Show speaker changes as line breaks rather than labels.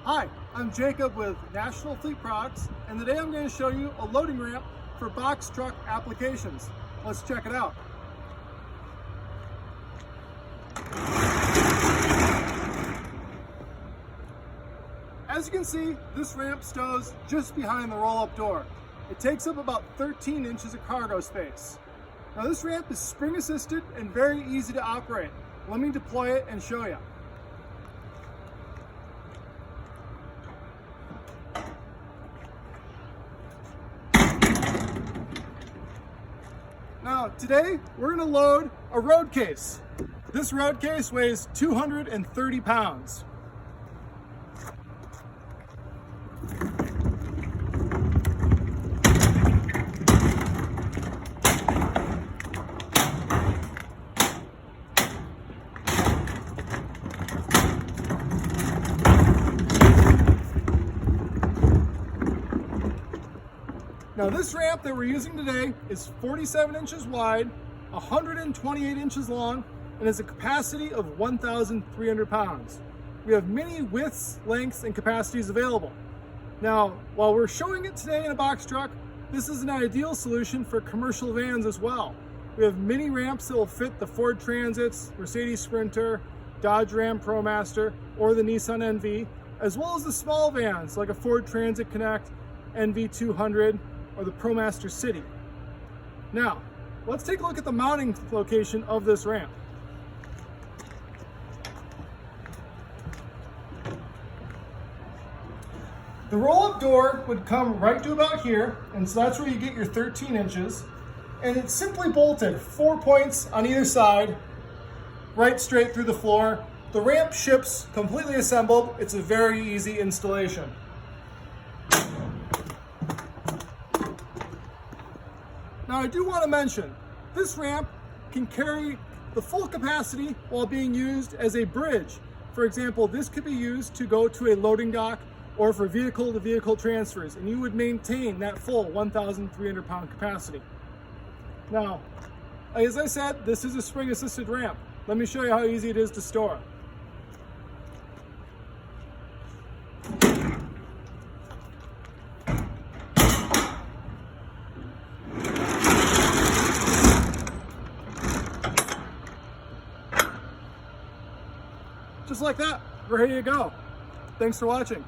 Hi, I'm Jacob with National Fleet Products, and today I'm going to show you a loading ramp for box truck applications. Let's check it out. As you can see, this ramp stows just behind the roll-up door. It takes up about 13 inches of cargo space. Now this ramp is spring assisted and very easy to operate. Let me deploy it and show you. Now today we're going to load a road case. This road case weighs 230 pounds. Now this ramp that we're using today is 47 inches wide, 128 inches long, and has a capacity of 1,300 pounds. We have many widths, lengths, and capacities available. Now, while we're showing it today in a box truck, this is an ideal solution for commercial vans as well. We have many ramps that will fit the Ford Transits, Mercedes Sprinter, Dodge Ram ProMaster, or the Nissan NV, as well as the small vans like a Ford Transit Connect, NV200, or the ProMaster City. Now, let's take a look at the mounting location of this ramp. The roll-up door would come right to about here, and so that's where you get your 13 inches. And it's simply bolted 4 points on either side, right straight through the floor. The ramp ships completely assembled. It's a very easy installation. Now I do want to mention, this ramp can carry the full capacity while being used as a bridge. For example, this could be used to go to a loading dock or for vehicle-to-vehicle transfers, and you would maintain that full 1,300 pound capacity. Now, as I said, this is a spring-assisted ramp. Let me show you how easy it is to store. Just like that, we're ready to go. Thanks for watching.